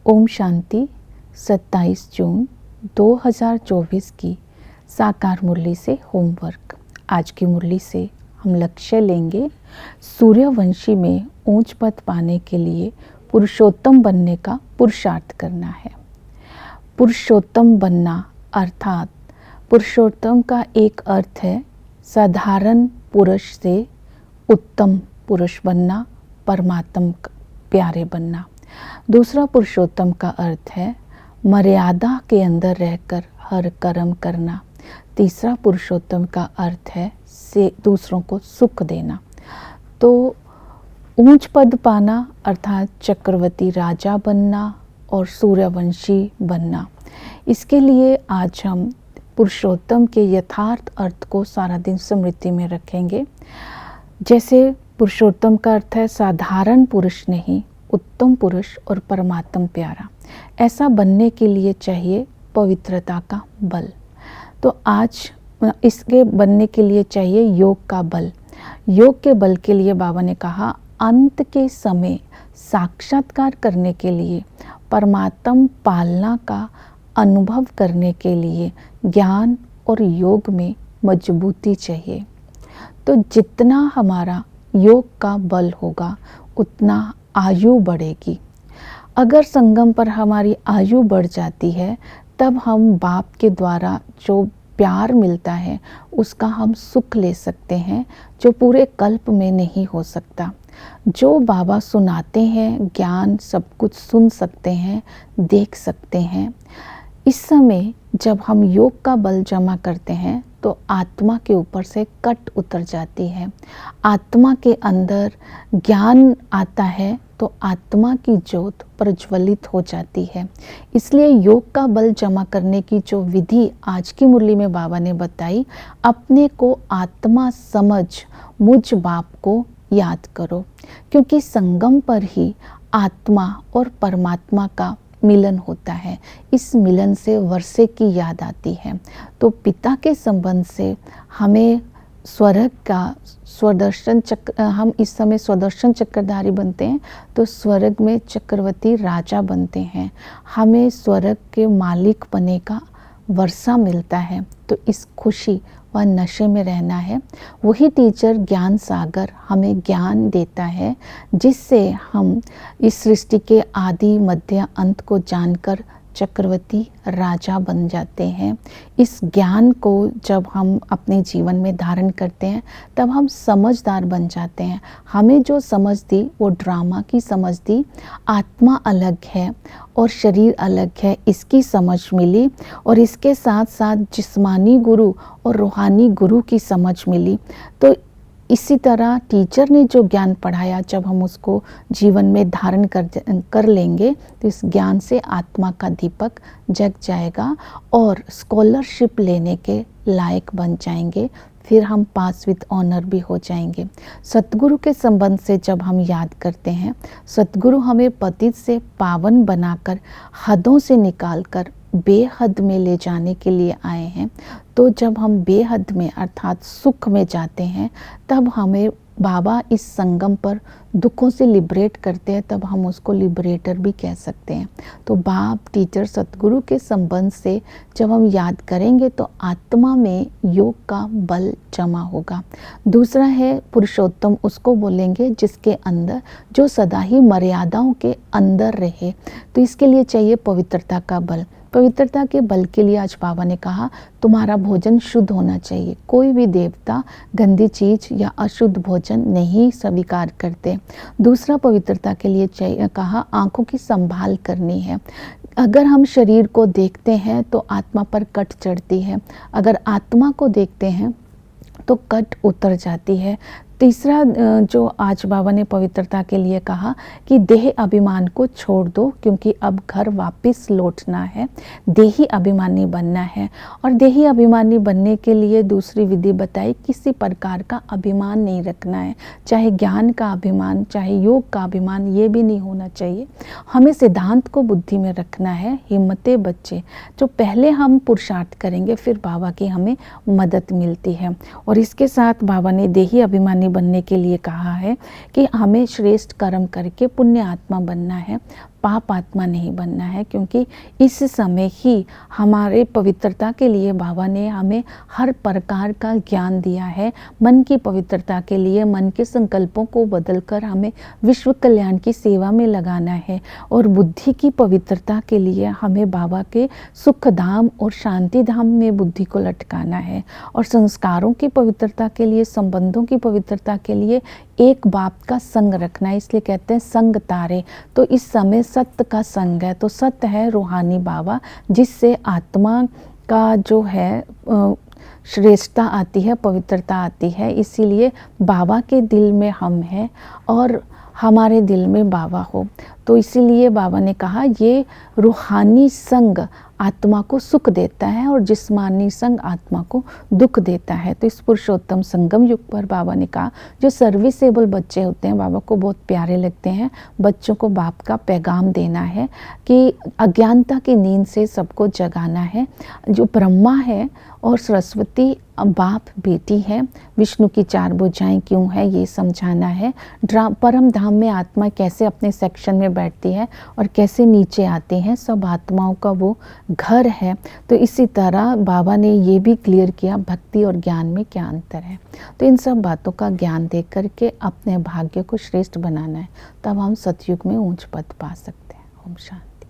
ओम शांति। 27 जून 2024 की साकार मुरली से होमवर्क। आज की मुरली से हम लक्ष्य लेंगे सूर्यवंशी में ऊंच पद पाने के लिए पुरुषोत्तम बनने का पुरुषार्थ करना है। पुरुषोत्तम बनना अर्थात पुरुषोत्तम का एक अर्थ है साधारण पुरुष से उत्तम पुरुष बनना, परमात्मा प्यारे बनना। दूसरा पुरुषोत्तम का अर्थ है मर्यादा के अंदर रहकर हर कर्म करना। तीसरा पुरुषोत्तम का अर्थ है से दूसरों को सुख देना। तो ऊंच पद पाना अर्थात चक्रवर्ती राजा बनना और सूर्यवंशी बनना। इसके लिए आज हम पुरुषोत्तम के यथार्थ अर्थ को सारा दिन स्मृति में रखेंगे। जैसे पुरुषोत्तम का अर्थ है साधारण पुरुष नहीं, उत्तम पुरुष और परमात्मा प्यारा। ऐसा बनने के लिए चाहिए पवित्रता का बल। तो आज इसके बनने के लिए चाहिए योग का बल। योग के बल के लिए बाबा ने कहा अंत के समय साक्षात्कार करने के लिए, परमात्मा पालना का अनुभव करने के लिए ज्ञान और योग में मजबूती चाहिए। तो जितना हमारा योग का बल होगा उतना आयु बढ़ेगी। अगर संगम पर हमारी आयु बढ़ जाती है तब हम बाप के द्वारा जो प्यार मिलता है उसका हम सुख ले सकते हैं, जो पूरे कल्प में नहीं हो सकता। जो बाबा सुनाते हैं ज्ञान सब कुछ सुन सकते हैं, देख सकते हैं। इस समय जब हम योग का बल जमा करते हैं तो आत्मा के ऊपर से कट उतर जाती है, आत्मा के अंदर ज्ञान आता है तो आत्मा की ज्योत प्रज्वलित हो जाती है। इसलिए योग का बल जमा करने की जो विधि आज की मुरली में बाबा ने बताई, अपने को आत्मा समझ मुझ बाप को याद करो, क्योंकि संगम पर ही आत्मा और परमात्मा का मिलन होता है। इस मिलन से वर्षे की याद आती है। तो पिता के संबंध से हमें स्वर्ग का स्वदर्शन चक्र, हम इस समय स्वदर्शन चक्रधारी बनते हैं तो स्वर्ग में चक्रवर्ती राजा बनते हैं। हमें स्वर्ग के मालिक बने का वर्षा मिलता है। तो इस खुशी व नशे में रहना है। वही टीचर ज्ञान सागर हमें ज्ञान देता है, जिससे हम इस सृष्टि के आदि मध्य अंत को जानकर चक्रवर्ती राजा बन जाते हैं। इस ज्ञान को जब हम अपने जीवन में धारण करते हैं तब हम समझदार बन जाते हैं। हमें जो समझ दी वो ड्रामा की समझ दी, आत्मा अलग है और शरीर अलग है, इसकी समझ मिली। और इसके साथ साथ जिस्मानी गुरु और रूहानी गुरु की समझ मिली। तो इसी तरह टीचर ने जो ज्ञान पढ़ाया जब हम उसको जीवन में धारण कर लेंगे तो इस ज्ञान से आत्मा का दीपक जग जाएगा और स्कॉलरशिप लेने के लायक बन जाएंगे। फिर हम पास विद ऑनर भी हो जाएंगे। सतगुरु के संबंध से जब हम याद करते हैं, सतगुरु हमें पतित से पावन बनाकर हदों से निकालकर बेहद में ले जाने के लिए आए हैं। तो जब हम बेहद में अर्थात सुख में जाते हैं तब हमें बाबा इस संगम पर दुखों से लिबरेट करते हैं, तब हम उसको लिबरेटर भी कह सकते हैं। तो बाप टीचर सतगुरु के संबंध से जब हम याद करेंगे तो आत्मा में योग का बल जमा होगा। दूसरा है पुरुषोत्तम, उसको बोलेंगे जिसके अंदर जो सदा ही मर्यादाओं के अंदर रहे। तो इसके लिए चाहिए पवित्रता का बल। पवित्रता के बल के लिए आज बाबा ने कहा तुम्हारा भोजन शुद्ध होना चाहिए। कोई भी देवता गंदी चीज या अशुद्ध भोजन नहीं स्वीकार करते। दूसरा पवित्रता के लिए चाहिए कहा आंखों की संभाल करनी है। अगर हम शरीर को देखते हैं तो आत्मा पर कट चढ़ती है, अगर आत्मा को देखते हैं तो कट उतर जाती है। तीसरा जो आज बाबा ने पवित्रता के लिए कहा कि देह अभिमान को छोड़ दो, क्योंकि अब घर वापस लौटना है, देही अभिमानी बनना है। और देही अभिमानी बनने के लिए दूसरी विधि बताई, किसी प्रकार का अभिमान नहीं रखना है, चाहे ज्ञान का अभिमान, चाहे योग का अभिमान, ये भी नहीं होना चाहिए। हमें सिद्धांत को बुद्धि में रखना है। हिम्मते बच्चे जो पहले हम पुरुषार्थ करेंगे फिर बाबा की हमें मदद मिलती है। और इसके साथ बाबा ने देही अभिमानी बनने के लिए कहा है कि हमें श्रेष्ठ कर्म करके पुण्य आत्मा बनना है, पाप आत्मा नहीं बनना है, क्योंकि इस समय ही हमारे पवित्रता के लिए बाबा ने हमें हर प्रकार का ज्ञान दिया है। मन की पवित्रता के लिए मन के संकल्पों को बदलकर हमें विश्व कल्याण की सेवा में लगाना है, और बुद्धि की पवित्रता के लिए हमें बाबा के सुख धाम और शांति धाम में बुद्धि को लटकाना है, और संस्कारों की पवित्रता के लिए, संबंधों की पवित्रता के लिए एक बाप का संग रखना है। इसलिए कहते हैं संग तारे। तो इस समय सत्य का संग है, तो सत्य है रूहानी बाबा, जिससे आत्मा का जो है श्रेष्ठता आती है, पवित्रता आती है। इसीलिए बाबा के दिल में हम हैं और हमारे दिल में बाबा हो। तो इसीलिए बाबा ने कहा ये रूहानी संग आत्मा को सुख देता है और जिस्मानी संग आत्मा को दुख देता है। तो इस पुरुषोत्तम संगम युग पर बाबा ने कहा जो सर्विसेबल बच्चे होते हैं बाबा को बहुत प्यारे लगते हैं। बच्चों को बाप का पैगाम देना है कि अज्ञानता की नींद से सबको जगाना है। जो ब्रह्मा है और सरस्वती बाप बेटी है, विष्णु की 4 भुजाएं क्यों है ये समझाना है। परम धाम में आत्मा कैसे अपने सेक्शन में बैठती है और कैसे नीचे आती हैं, सब आत्माओं का वो घर है। तो इसी तरह बाबा ने ये भी क्लियर किया भक्ति और ज्ञान में क्या अंतर है। तो इन सब बातों का ज्ञान दे करके अपने भाग्य को श्रेष्ठ बनाना है, तब हम सतयुग में ऊंच पद पा सकते हैं। ओम शांति।